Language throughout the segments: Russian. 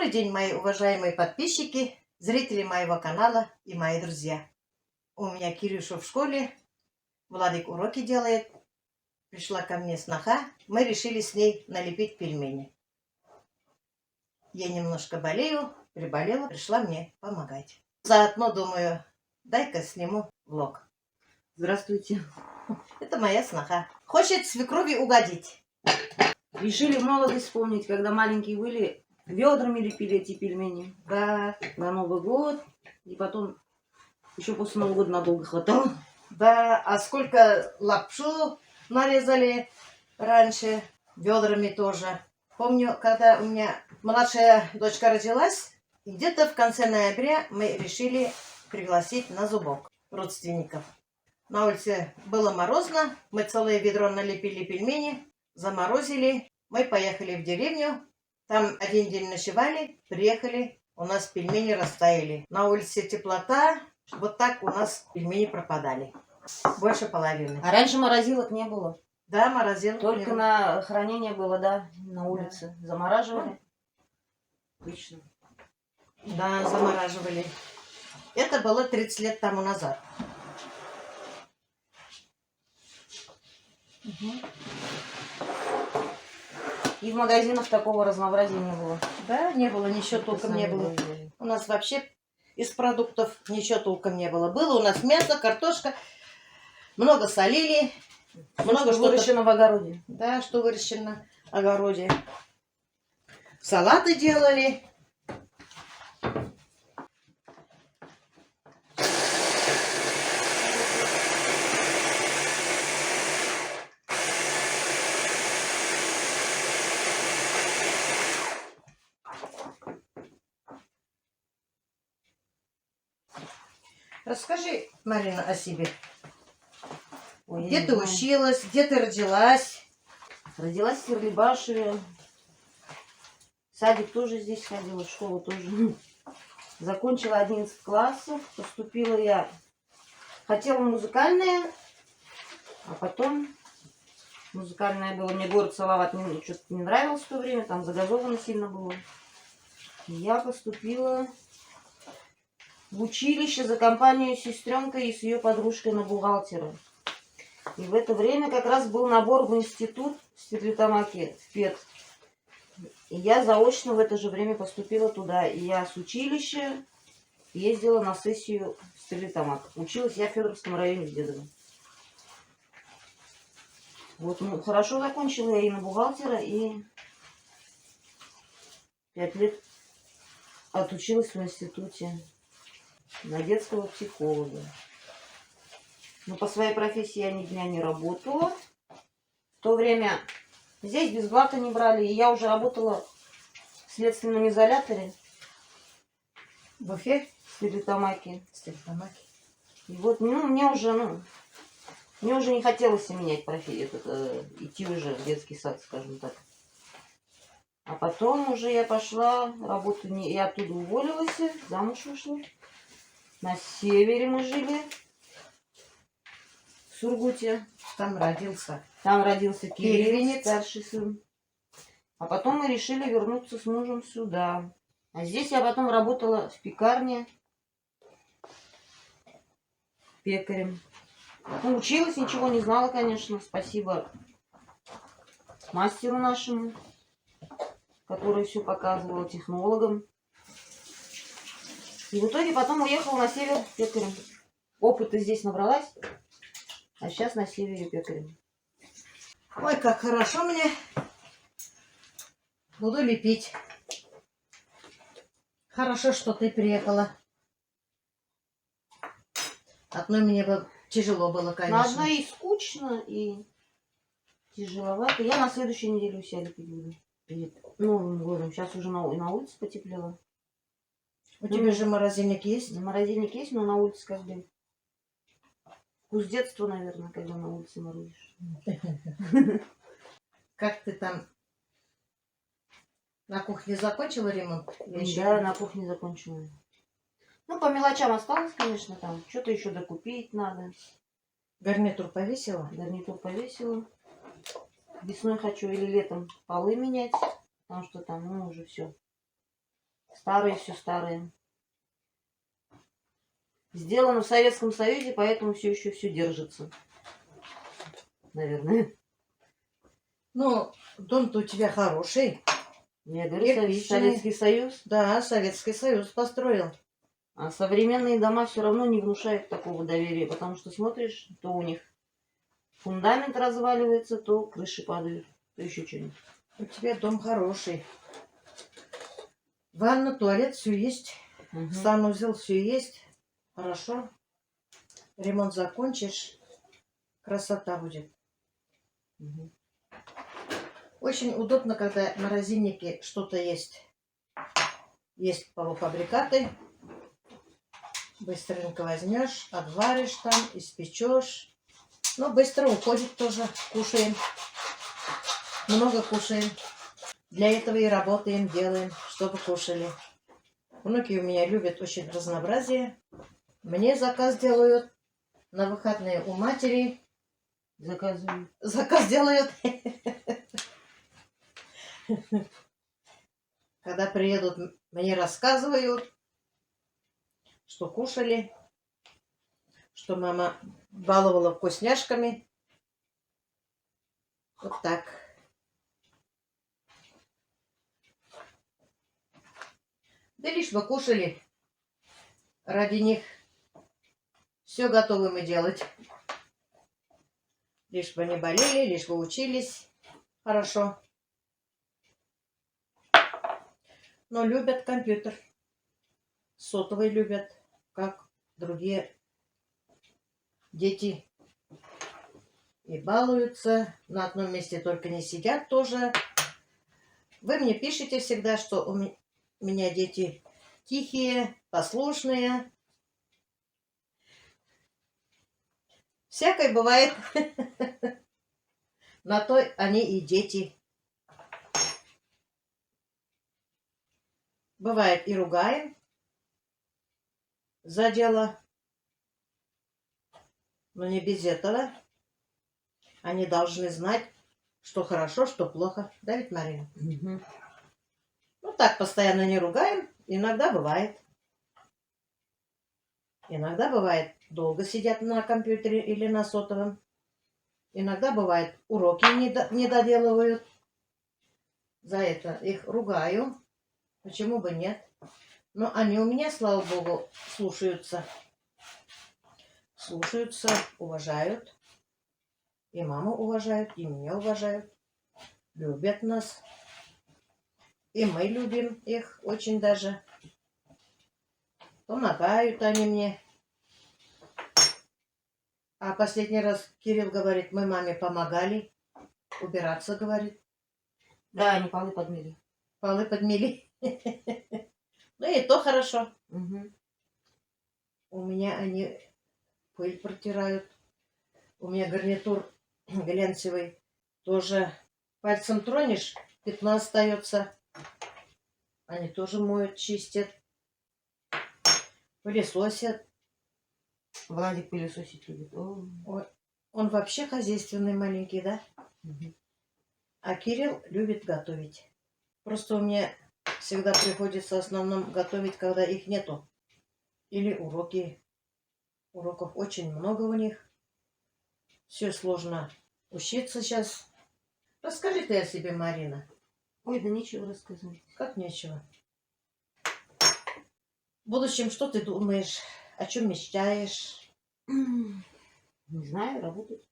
Добрый день, мои уважаемые подписчики, зрители моего канала и мои друзья. У меня Кирюша в школе, Владик уроки делает. Пришла ко мне сноха, мы решили с ней налепить пельмени. Я немножко болею, приболела, пришла мне помогать. Заодно думаю, дай-ка сниму влог. Здравствуйте. Это моя сноха. Хочет свекрови угодить. Решили молодость вспомнить, когда маленькие были, ведрами лепили эти пельмени. Да, На Новый год. И потом еще после Нового года надолго хватало. да, а сколько лапшу нарезали раньше, ведрами тоже. Помню, когда у меня младшая дочка родилась, где-то в конце ноября мы решили пригласить на зубок родственников. На улице было морозно, мы целое ведро налепили пельмени, заморозили. Мы поехали в деревню, там один день ночевали, приехали, у нас пельмени растаяли. На улице теплота, вот так у нас пельмени пропадали. Больше половины. А раньше морозилок не было. Да, морозилок Только не на хранение было, да, на улице. Замораживали. Отлично. Да, замораживали. Это было 30 лет тому назад. И в магазинах такого разнообразия не было. Да, не было, ничего толком не было. У нас вообще из продуктов ничего толком не было. Было у нас мясо, картошка, много солили, много что выращено в огороде. Да, что выращено в огороде. Салаты делали. Расскажи, Марина, о себе. Ой, Где ты училась, где ты родилась? Родилась в Стерлибашеве. Садик тоже здесь ходила, в школу тоже. Закончила 11 классов. Поступила я. Хотела музыкальное, а потом музыкальное было. Мне город Салават что-то не нравился в то время, там загазовано сильно было. И я поступила в училище за компанию с сестренкой и с ее подружкой на бухгалтера. И в это время как раз был набор в институт в Стерлитамаке, в ПЕД. И я заочно в это же время поступила туда. И я с училища ездила на сессию в Стерлитамак. Училась я в Федоровском районе в Дедово. Вот, ну, хорошо закончила я и на бухгалтера, и 5 лет отучилась в институте на детского психолога. Но по своей профессии я ни дня не работала. В то время здесь без блата не брали, и я уже работала в следственном изоляторе. В Уфе? В Стерлитамаке. Стерлитамаке. И вот, ну, мне уже не хотелось менять профессию, идти уже в детский сад, скажем так. А потом уже я пошла работать, я оттуда уволилась, замуж вышла. На севере мы жили, в Сургуте. Там родился. Там родился Кирилл, Первенец. старший сын. А потом мы решили вернуться с мужем сюда. А здесь я потом работала в пекарне пекарем. Ну, училась, ничего не знала, конечно. Спасибо мастеру нашему, который все показывал, технологам. И в итоге потом уехала на север пекарем. Опыта здесь набралась, а сейчас на севере пекарем. Ой, как хорошо мне. Буду лепить. Хорошо, что ты приехала. Одной мне бы тяжело было, конечно. На одной и скучно, и тяжеловато. Я на следующей неделе у себя лепить буду. Перед Новым годом. Сейчас уже на улице потеплело. У тебя же морозильник есть? Морозильник есть, но на улице как бы вкус детства, наверное, когда на улице морозишь. Как ты там на кухне закончила ремонт? Да, на кухне закончила. Ну, по мелочам осталось, конечно, там. Что-то еще докупить надо. Гарнитур повесила? Гарнитур повесила. Весной хочу или летом полы менять, потому что там, ну, уже все. Старые, все старые. Сделано в Советском Союзе, поэтому все еще все держится. Наверное. Ну, дом-то у тебя хороший. Я говорю, Кирпичный. Советский Союз. Да, Советский Союз построил. А современные дома все равно не внушают такого доверия, потому что смотришь, то у них фундамент разваливается, то крыши падают, то еще что-нибудь. У тебя дом хороший. Ванна, туалет, все есть. Угу. Санузел, все есть. Хорошо. Ремонт закончишь. Красота будет. Угу. Очень удобно, когда в морозильнике что-то есть. Есть полуфабрикаты. Быстренько возьмешь, отваришь там, испечешь. Но быстро уходит тоже. Кушаем. Много кушаем. Для этого и работаем, делаем, чтобы кушали. Внуки у меня любят очень разнообразие. Мне заказ делают. На выходные у матери Заказываю. заказ делают. Когда приедут, мне рассказывают, что кушали, что мама баловала вкусняшками. Вот так. Да лишь бы кушали. Ради них все готовы мы делать. Лишь бы не болели, лишь бы учились хорошо. Но любят компьютер. Сотовый любят, как другие дети. И балуются. На одном месте только не сидят тоже. Вы мне пишете всегда, что у меня дети тихие, послушные. Всякое бывает. На то они и дети. Бывает и ругаем за дело. Но не без этого. Они должны знать, что хорошо, что плохо. Да ведь, Марина? Угу. Ну так, постоянно не ругаем. Иногда бывает. Иногда бывает, долго сидят на компьютере или на сотовом. Иногда бывает, уроки не доделывают. За это их ругаю. Почему бы нет? Но они у меня, слава богу, слушаются. Слушаются, уважают. И маму уважают, и меня уважают. Любят нас. И мы любим их очень даже. Помогают они мне. А последний раз Кирилл говорит, мы маме помогали. Убираться, говорит. Да, они полы подмели. Полы подмели. Ну и то хорошо. Угу. У меня они пыль протирают. У меня гарнитур глянцевый. Тоже пальцем тронешь, пятно остается. Они тоже моют, чистят. Пылесосят. Владик пылесосить любит. О. Ой, он вообще хозяйственный маленький, да? Угу. А Кирилл любит готовить. Просто у меня всегда приходится в основном готовить, когда их нету. Или уроки. Уроков очень много у них. Все сложно учиться сейчас. Расскажи ты о себе, Марина. Ой, да нечего рассказать. Как нечего. В будущем что ты думаешь? О чем мечтаешь? Не знаю, работать.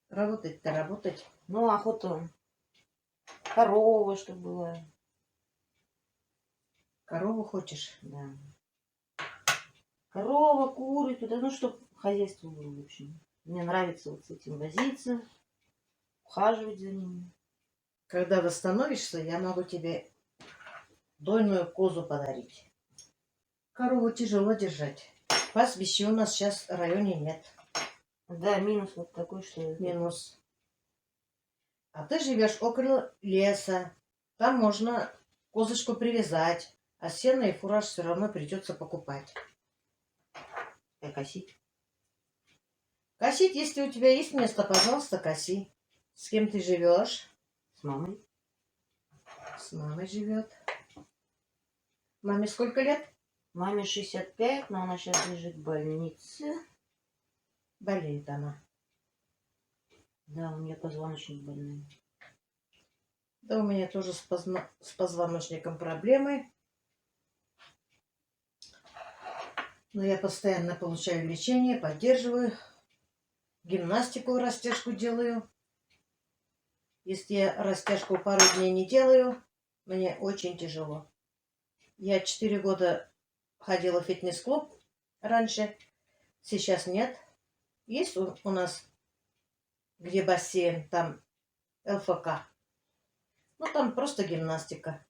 Работать-то работать. Ну, охота. Корова, чтобы была. Корову хочешь? Да. Корова, куры, туда, ну, чтобы хозяйство было, в общем. Мне нравится вот с этим возиться, ухаживать за ними. Когда восстановишься, я могу тебе дойную козу подарить. Корову тяжело держать. Пастбища у нас сейчас в районе нет. Да, минус вот такой, что... Минус. А ты живешь около леса. Там можно козочку привязать. А сено и фураж все равно придется покупать. А косить? Косить, если у тебя есть место, пожалуйста, коси. С кем ты живешь? С мамой. С мамой живет. Маме сколько лет? Маме 65, но она сейчас лежит в больнице. Болеет она. Да, у нее позвоночник больной. Да, у меня тоже с позвоночником проблемы. Но я постоянно получаю лечение, поддерживаю. Гимнастику, растяжку делаю. Если я растяжку пару дней не делаю, мне очень тяжело. Я 4 года ходила в фитнес-клуб раньше. Сейчас нет. Есть у нас, где бассейн, там ЛФК. Ну, там просто гимнастика.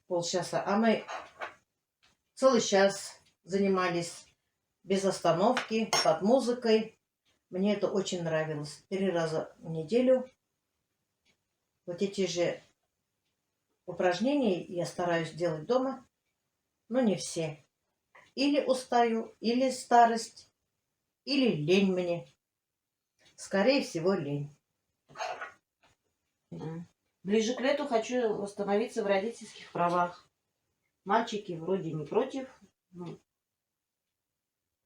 Полчаса. А мы целый час занимались без остановки, под музыкой. Мне это очень нравилось. 3 раза в неделю. Вот эти же упражнения я стараюсь делать дома, но не все. Или устаю, или старость, или лень мне. Скорее всего, лень. Ближе к лету хочу восстановиться в родительских правах. Мальчики вроде не против. Ну,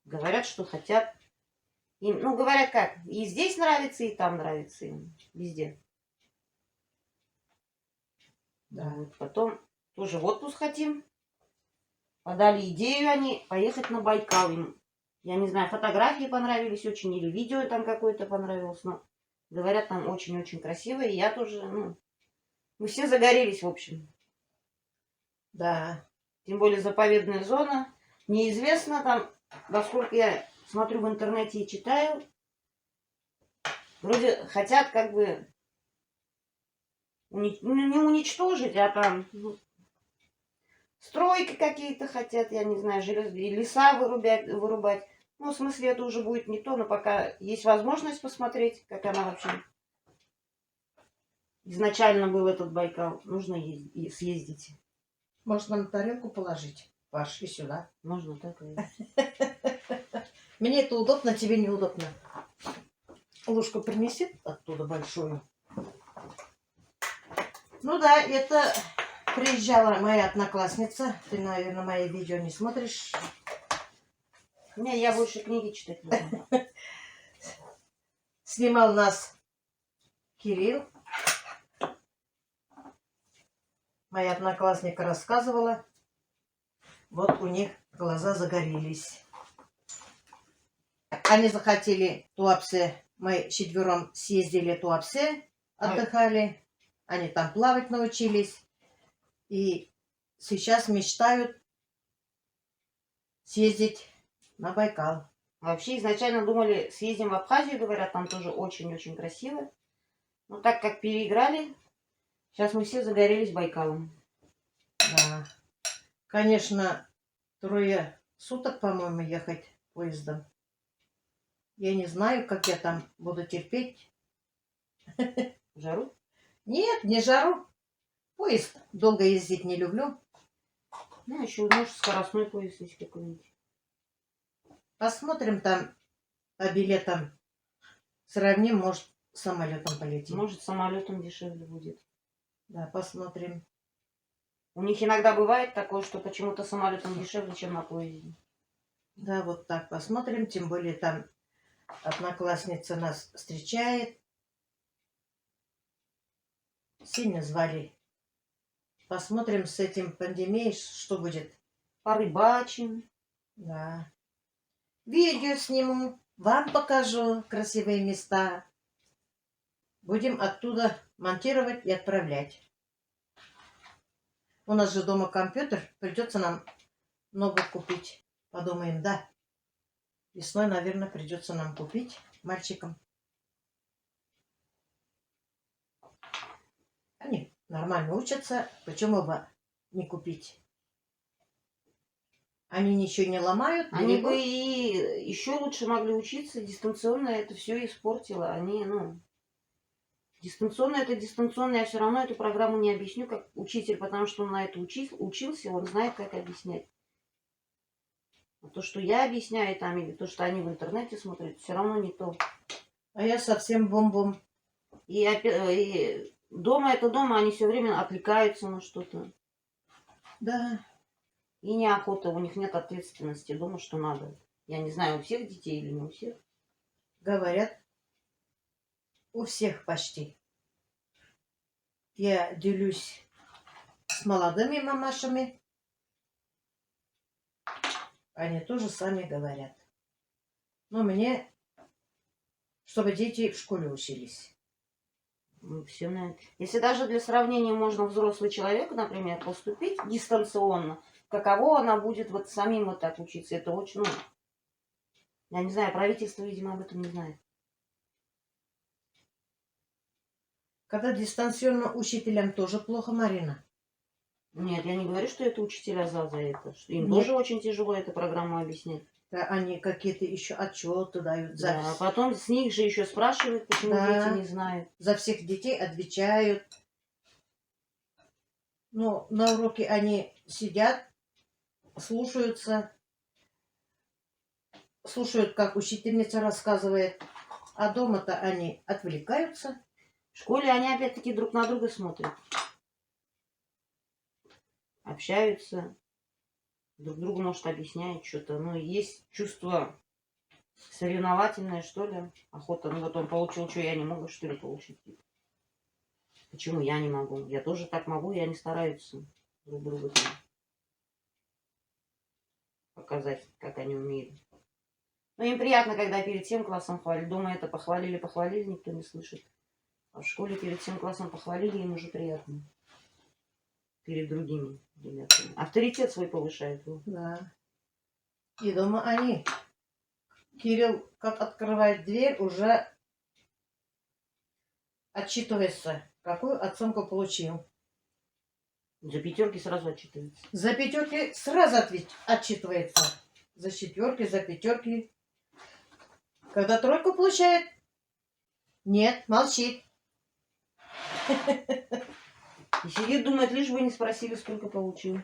говорят, что хотят. Им, ну, говорят как, и здесь нравится, и там нравится им. Везде. Да. Вот. Потом тоже в отпуск хотим. Подали идею они поехать на Байкал. Им, я не знаю, фотографии понравились очень, или видео там какое-то понравилось. Но говорят, там очень-очень красиво. И я тоже, ну, мы все загорелись, в общем. Да. Тем более заповедная зона. Неизвестно там, насколько я смотрю в интернете и читаю. Вроде хотят как бы не уничтожить, а там стройки какие-то хотят, я не знаю, леса вырубать. Ну, в смысле, это уже будет не то, но пока есть возможность посмотреть, как она вообще изначально был этот Байкал, нужно съездить. Можно на тарелку положить, Паш, и сюда. Можно так и... Мне это удобно, тебе неудобно. Ложку принеси оттуда большую. Ну да, это приезжала моя одноклассница. Ты, наверное, мои видео не смотришь. Не, я больше книги читать люблю. Снимал нас Кирилл. Моя одноклассника рассказывала. Вот у них глаза загорелись. Они захотели Туапсе. Мы 4 съездили в Туапсе, отдыхали. Они там плавать научились. И сейчас мечтают съездить на Байкал. Вообще изначально думали, съездим в Абхазию, говорят, там тоже очень-очень красиво. Но так как переиграли, сейчас мы все загорелись Байкалом. Да. Конечно, 3 суток, по-моему, ехать поездом. Я не знаю, как я там буду терпеть. Жару? Нет, не жару. Поезд долго ездить не люблю. Ну, еще, может, скоростной поезд есть какой-нибудь. Посмотрим там по билетам. Сравним, может, самолетом полетим. Может, самолетом дешевле будет. Да, посмотрим. У них иногда бывает такое, что почему-то самолетом дешевле, чем на поезде. Да, вот так посмотрим. Тем более там одноклассница нас встречает. Сильно звали. Посмотрим с этим пандемией, что будет. Порыбачим. Да. Видео сниму. Вам покажу красивые места. Будем оттуда монтировать и отправлять. У нас же дома компьютер. Придется нам ноутбук купить. Подумаем, да. Весной, наверное, придется нам купить мальчикам. Они нормально учатся. Почему бы не купить? Они ничего не ломают. Они бы и еще лучше могли учиться. Дистанционно это все испортило. Они, ну... Дистанционно это дистанционно. Я все равно эту программу не объясню как учитель, потому что он на это учился, он знает, как объяснять. А то, что я объясняю там, или то, что они в интернете смотрят, все равно не то. А я совсем бум-бум. И дома это дома, они все время отвлекаются на что-то. Да. И неохота, у них нет ответственности дома, что надо. Я не знаю, у всех детей или не у всех. Говорят, у всех почти. Я делюсь с молодыми мамашами. Они тоже сами говорят. Но мне, чтобы дети в школе учились. Все на это. Если даже для сравнения можно взрослый человек, например, поступить дистанционно, каково она будет вот самим вот так учиться? Это очень, ну, я не знаю, правительство, видимо, об этом не знает. Когда дистанционно учителям тоже плохо, Марина. Нет, я не говорю, что это учителя за это. Что им Нет. тоже очень тяжело эту программу объяснять. Да, они какие-то еще отчеты дают. Да, а потом с них же еще спрашивают, почему Да. дети не знают. За всех детей отвечают. Ну, на уроке они сидят, слушаются, как учительница рассказывает. А дома-то они отвлекаются. В школе они опять-таки друг на друга смотрят. Общаются. Друг другу, может, объясняют что-то. Ну, есть чувство соревновательное, что ли. Охота. Ну, вот он получил, что я не могу, что ли, получить. Почему я не могу? Я тоже так могу, и они стараются друг другу там показать, как они умеют. Но им приятно, когда перед всем классом хвалят. Дома это похвалили, никто не слышит. А в школе перед всем классом похвалили, им уже приятно. Перед другими ребятами. Авторитет свой повышает. Да. И дома они. Кирилл, как открывает дверь, уже отчитывается, какую оценку получил. За пятерки сразу отчитывается. За пятерки сразу отчитывается. За четверки, за пятерки. Когда тройку получает, нет, молчит. И сидит, думает, лишь бы не спросили, сколько получил.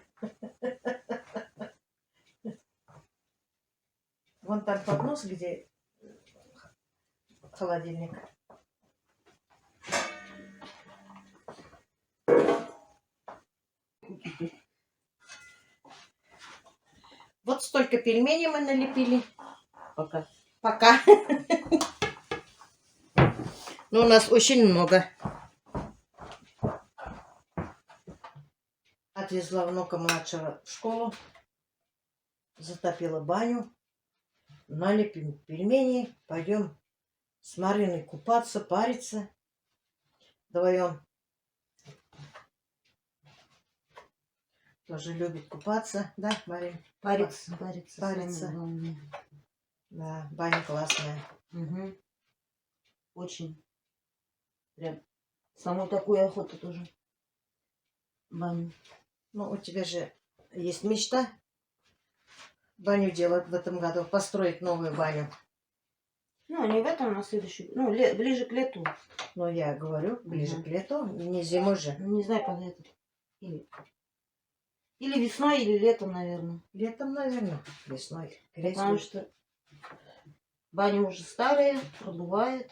Вон там поднос, где холодильник. Вот столько пельменей мы налепили. Пока. Но у нас очень много. Отвезла внука младшего в школу. Затопила баню. Налепим пельмени. Пойдем с Мариной купаться, париться. Вдвоем. Тоже любит купаться. Да, Марин? Париться. Да, баня классная. Угу. Очень. Прям самую такую охоту тоже. Баню. Ну, у тебя же есть мечта баню делать в этом году, построить новую баню. Ну, не в этом, на следующий. Ну, ближе к лету. Но я говорю, ближе к лету, не зимой же. Не знаю, когда это. Или весной, или летом, наверное. Летом, наверное, весной. Потому что баня уже старая, продувает.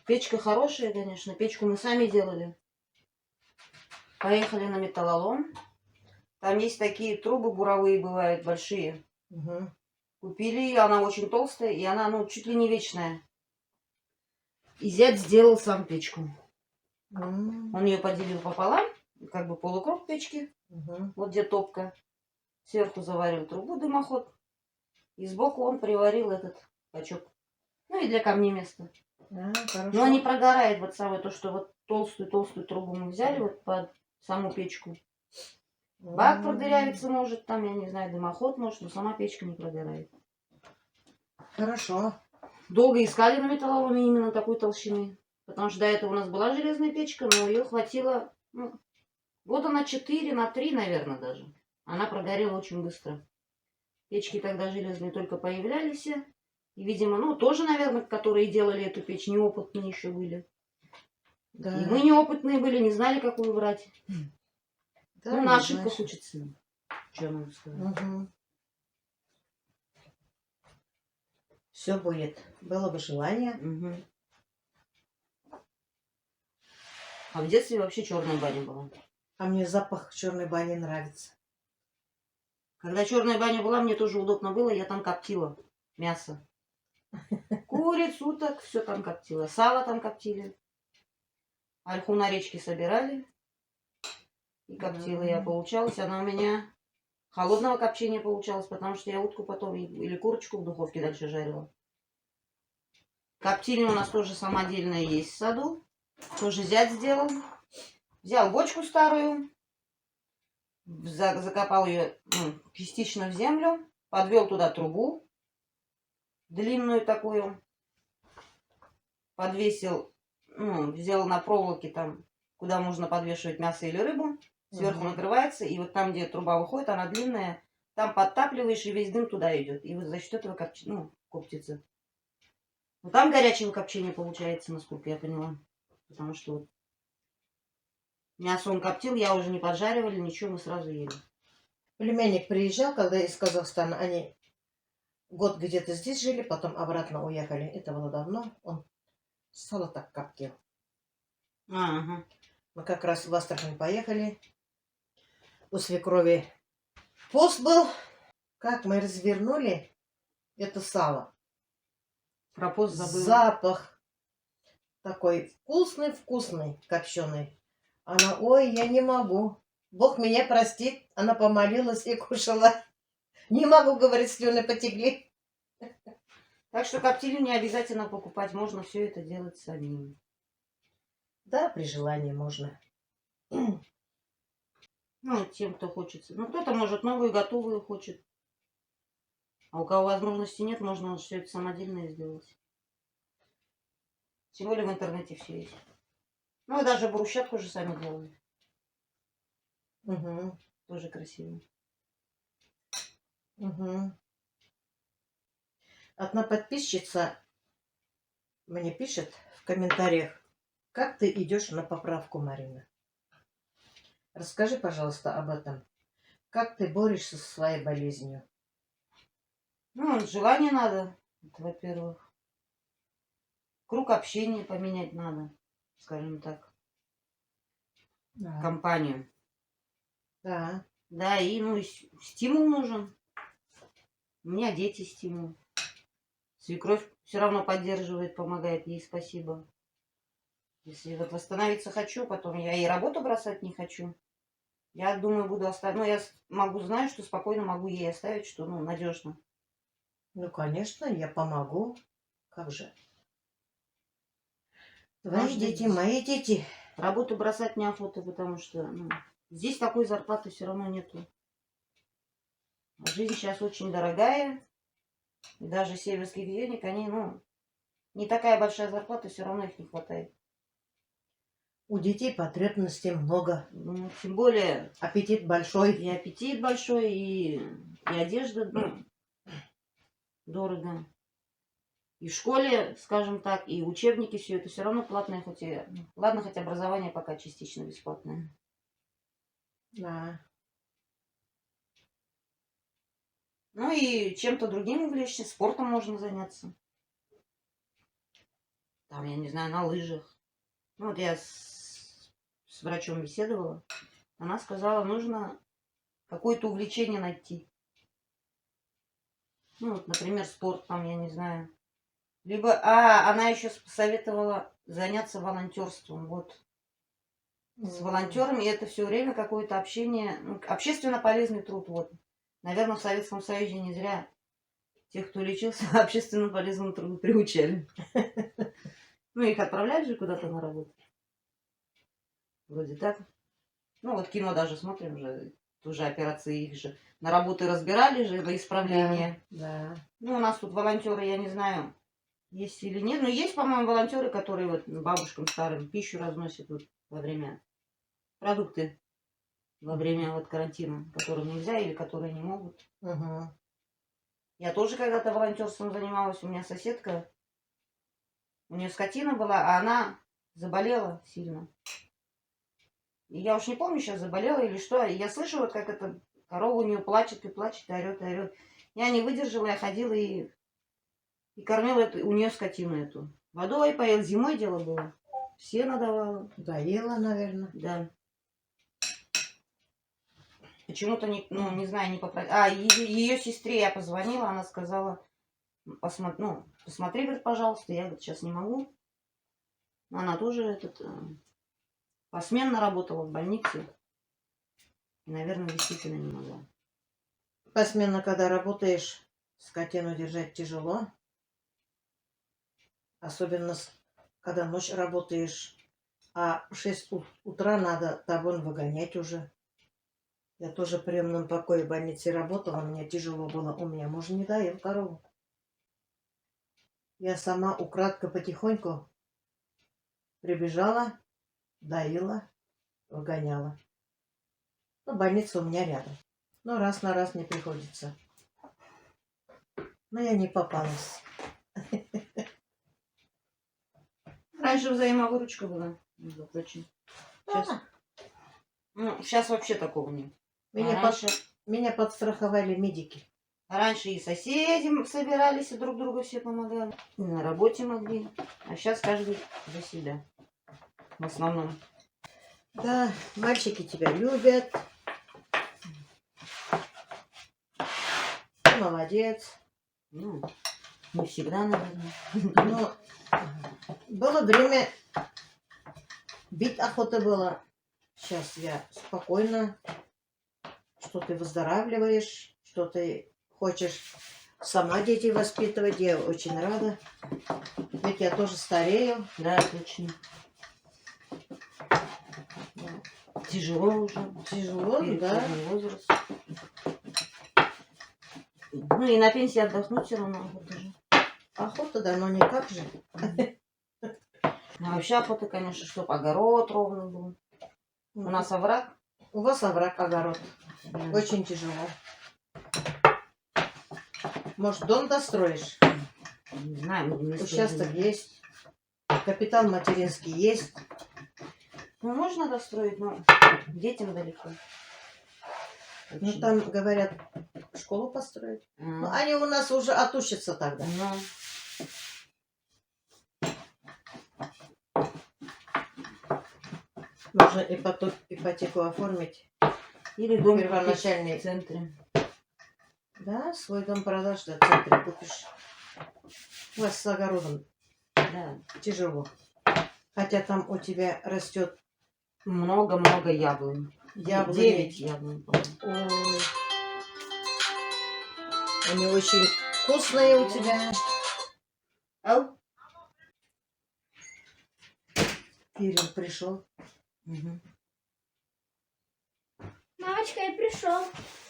Печка хорошая, конечно. Печку мы сами делали. Поехали на металлолом. Там есть такие трубы буровые, бывают большие. Угу. Купили ее, она очень толстая, и она, ну, чуть ли не вечная. И зять сделал сам печку. Он ее поделил пополам, как бы полукруг печки. Вот где топка. Сверху заварил трубу, дымоход. И сбоку он приварил этот качок. Ну и для камней место. Но не прогорает вот самое то, что вот толстую трубу мы взяли вот под саму печку. Бак продырявиться может, там, я не знаю, дымоход может, но сама печка не прогорает. Хорошо. Долго искали на металлоломе именно такой толщины. Потому что до этого у нас была железная печка, но ее хватило, ну, года на 4, на 3, наверное, даже. Она прогорела очень быстро. Печки тогда железные только появлялись. И, видимо, ну, тоже, наверное, которые делали эту печь, неопытные еще были. Да. И мы неопытные были, не знали, какую брать. Да, ну, на ошибках учатся. Что нам сказать? Угу. Все будет. Было бы желание. Угу. А в детстве вообще черная баня была. А мне запах черной бани нравится. Когда черная баня была, мне тоже удобно было, я там коптила мясо. Куриц, уток, все там коптила. Сало там коптили. Ольху на речке собирали. И коптила я. Получалось, она у меня холодного копчения получалось, потому что я утку потом или курочку в духовке дальше жарила. Коптильня у нас тоже самодельная есть в саду. Тоже зять сделал. Взял бочку старую, закопал ее частично в землю, подвел туда трубу длинную такую, подвесил, взял на проволоке там, куда можно подвешивать мясо или рыбу, сверху накрывается, и вот там, где труба выходит, она длинная, там подтапливаешь, и весь дым туда идет. И вот за счет этого коптится. Но там горячего копчения получается, насколько я поняла. Потому что вот мясо он коптил, я уже не поджаривали, ничего, мы сразу ели. Племянник приезжал, когда из Казахстана. Они год где-то здесь жили, потом обратно уехали. Это было давно. Он сало так коптил. Ага. Мы как раз в Астрахань поехали. У свекрови пост был. Как мы развернули это сало. Про пост забыла. Запах такой вкусный, копченый. Она, ой, я не могу. Бог меня простит. Она помолилась и кушала. Не могу, говорит, слюны потекли. Так что коптильню не обязательно покупать, можно все это делать самим. Да, при желании можно. Тем, кто хочет. Кто-то, может, новую готовую хочет. А у кого возможности нет, можно все это самодельное сделать. Тем более в интернете все есть. И даже брусчатку же сами делают. Угу. Тоже красиво. Угу. Одна подписчица мне пишет в комментариях, как ты идешь на поправку, Марина. Расскажи, пожалуйста, об этом. Как ты борешься со своей болезнью? Желание надо, это во-первых. Круг общения поменять надо, скажем так. Да. Компанию. Да. Да, и стимул нужен. У меня дети стимул. Свекровь все равно поддерживает, помогает, ей спасибо. Если вот восстановиться хочу, потом я и работу бросать не хочу. Я думаю, буду оставить. Я знаю, что спокойно могу ей оставить, что надежно. Конечно, я помогу. Как же? Твои Может, дети, мои дети. Работу бросать неохота, потому что здесь такой зарплаты все равно нету. А жизнь сейчас очень дорогая. И даже северских денег, они, не такая большая зарплата, все равно их не хватает. У детей потребностей много. Тем более... Аппетит большой. И аппетит большой, и одежда, дорого. И в школе, скажем так, и учебники, все это все равно платное, ладно, хоть образование пока частично бесплатное. Да. И чем-то другим увлечься, спортом можно заняться. Там, я не знаю, на лыжах. Я с врачом беседовала. Она сказала, нужно какое-то увлечение найти. Например, спорт, там, я не знаю. Либо, она еще посоветовала заняться волонтерством. С волонтерами это все время какое-то общение, общественно полезный труд. Наверное, в Советском Союзе не зря тех, кто лечился, общественно полезному труду приучали. Их отправляли же куда-то на работу. Вроде так. Кино даже смотрим же, тоже операции их же на работы разбирали же, во исправление. Да. У нас тут волонтеры, я не знаю, есть или нет. Но есть, по-моему, волонтеры, которые бабушкам старым пищу разносят во время продукты, во время карантина, которым нельзя или которые не могут. Угу. Я тоже когда-то волонтерством занималась. У меня соседка, у нее скотина была, а она заболела сильно. И я уж не помню, сейчас заболела или что. И я слышу, как эта корова у нее плачет и плачет, и орет, и орет. Я не выдержала, я ходила и кормила у нее скотину эту. Водой поел, зимой дело было. сено давала. Доила, наверное. Да. Почему-то, не знаю, не попросила. А, ее сестре я позвонила, она сказала, посмотри, говорит, пожалуйста. Я, говорит, сейчас не могу. Она тоже посменно работала в больнице. И, наверное, действительно не могла. Посменно, когда работаешь, скотину держать тяжело. Особенно, когда ночь работаешь, а в 6 утра надо табун выгонять уже. Я тоже в приемном покое в больнице работала, мне тяжело было. У меня муж не доил корову. Я сама украдко потихоньку прибежала, доила, выгоняла. Но больница у меня рядом. Но раз на раз не приходится. Но я не попалась. Раньше взаимовыручка была, между прочим. Сейчас вообще такого нет. Меня подстраховали медики. Раньше и соседи собирались, и друг другу все помогали. И на работе могли. А сейчас каждый за себя. В основном. Да, мальчики тебя любят. Ты молодец. Ну, не всегда, наверное. Но было время, бить охота было. Сейчас я спокойно, что ты выздоравливаешь, что ты хочешь сама детей воспитывать. Я очень рада. Ведь я тоже старею. Да, точно. Тяжело уже. Тяжело, да. Переходный возраст. Ну и на пенсии отдохнуть все равно охота же. Охота, да, но никак же. А вообще охота, конечно, чтоб огород ровно был. У нас овраг. У вас овраг, огород. Да. Очень тяжело. Может, дом достроишь? Не знаю, Участок есть. Капитал материнский есть. Ну, можно достроить, но детям далеко. Ну, Очень. там, говорят, школу построить. Ну, они у нас уже отучатся тогда. Ну, Можно ипотеку оформить. или дом Первоначальный. купить в центре. Да, свой дом продашь, да, в центре купишь. У вас с огородом Да. тяжело. Хотя там у тебя растет Много-много яблонь. яблони. 9 яблонь, по-моему. Ой. Они очень вкусные у тебя. Ау. Кирилл пришел. Угу. Мамочка, я пришел.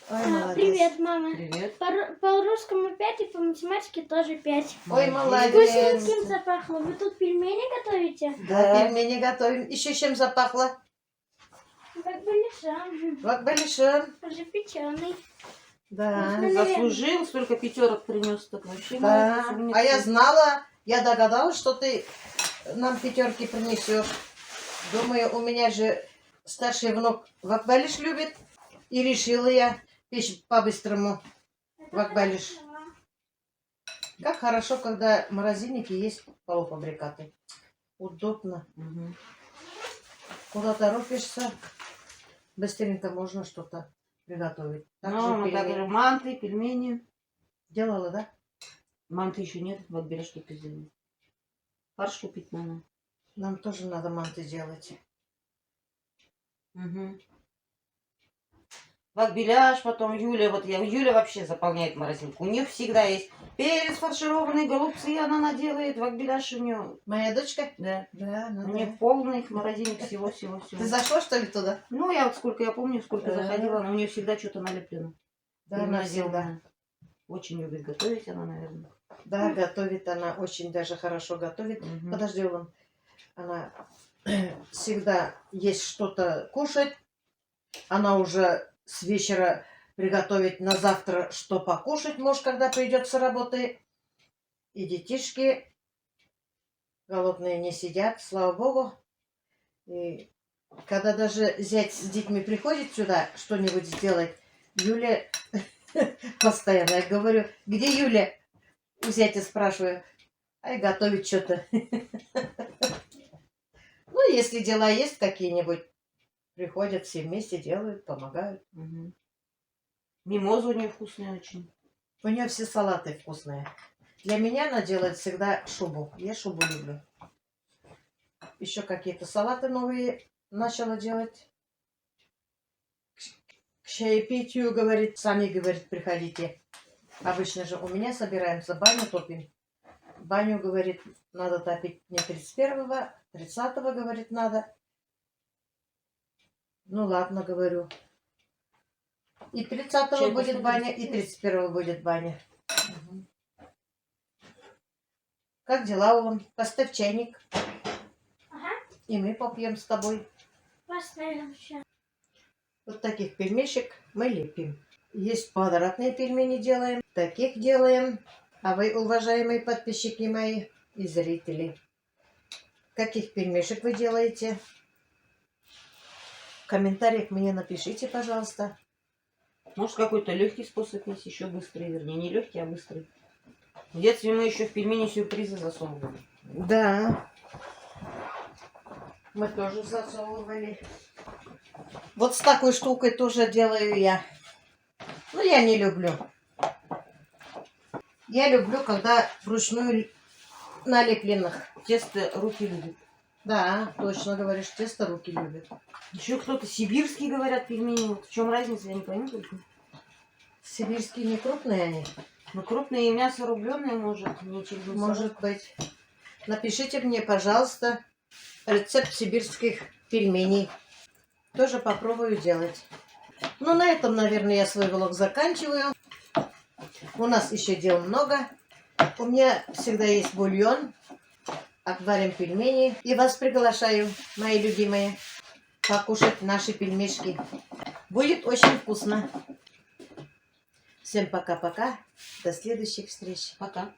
Ой, молодец. Привет, мама. Привет. По русскому 5 и по математике тоже 5. Ой, молодец. Вкусненьким запахло. Вы тут пельмени готовите? Да, пельмени готовим. Еще чем запахло? Как балишан. Как балишан. Уже печеный. Да. Заслужил, столько пятерок принес, так вообще Да. молодец, умница. А я знала, я догадалась, что ты нам пятерки принесешь. Думаю, у меня же старший внук вакбалиш любит. И решила я печь по-быстрому вакбалиш. Как хорошо, когда в морозильнике есть полуфабрикаты. Удобно. Угу. Куда торопишься, быстренько можно что-то приготовить. Ну, мы так пельмени. манты, пельмени. Делала, да? Манты еще нет, вот берешь что-то сделать. Фарш купить надо. Нам тоже надо манты делать. Угу. Вакбеляш, потом Юля, Юля вообще заполняет морозилку. У них всегда есть перец фаршированный, голубцы она наделает, вакбеляш у нее. Моя дочка? Да. Да, ну У нее да. полный морозильник всего-всего. Ты зашла, что ли, туда? Ну, я вот сколько я помню, сколько Да. заходила, но у нее всегда что-то налеплено. Да, Именно она всегда. сделано. Очень любит готовить она, наверное. Да, готовит она, очень даже хорошо готовит. Мгм. Подожди, вон, она всегда есть что-то кушать. Она уже с вечера приготовит на завтра, что покушать, может, когда придет с работы. И детишки голодные не сидят, слава богу. И когда даже зять с детьми приходит сюда что-нибудь сделать, Юля постоянно, я говорю, где Юля? У зятя спрашиваю, ай, готовит что-то. Ну, если дела есть какие-нибудь, приходят все вместе, делают, помогают. Мгм. Мимоза у нее вкусная очень. У нее все салаты вкусные. Для меня она делает всегда шубу. Я шубу люблю. Еще какие-то салаты новые начала делать. К чаепитию, говорит, сами, говорит, приходите. Обычно же у меня собираемся, баню топим. Баню, говорит, надо топить не 31-го, 30-го, говорит, надо. Ну ладно, говорю. И 30-го Чай будет посмотрите. баня, и 31-го будет баня. Мгм. Как дела, Улам? Поставь чайник. Ага. И мы попьем с тобой. Поставим все. Вот таких пельмешек мы лепим. Есть квадратные пельмени делаем, таких делаем. А вы, уважаемые подписчики мои и зрители, каких пельмешек вы делаете? В комментариях мне напишите, пожалуйста. Может, какой-то легкий способ есть, еще быстрый, вернее, не легкий, а быстрый. В детстве мы еще в пельмени сюрпризы засовывали. Да. Мы тоже засовывали. Вот с такой штукой тоже делаю я. Но я не люблю. Я люблю, когда вручную налепленных. Тесто руки любит. Да, точно говоришь, тесто руки любят. Еще кто-то сибирский, говорят, пельмени. Вот в чем разница, я не пойму только. Сибирские не крупные они. Но крупное мясо рубленое может, не через Может быть. Напишите мне, пожалуйста, рецепт сибирских пельменей. Тоже попробую делать. Ну, на этом, наверное, я свой влог заканчиваю. У нас еще дел много. У меня всегда есть бульон. Отварим пельмени. И вас приглашаю, мои любимые, покушать наши пельмешки. Будет очень вкусно. Всем пока-пока. До следующих встреч. Пока.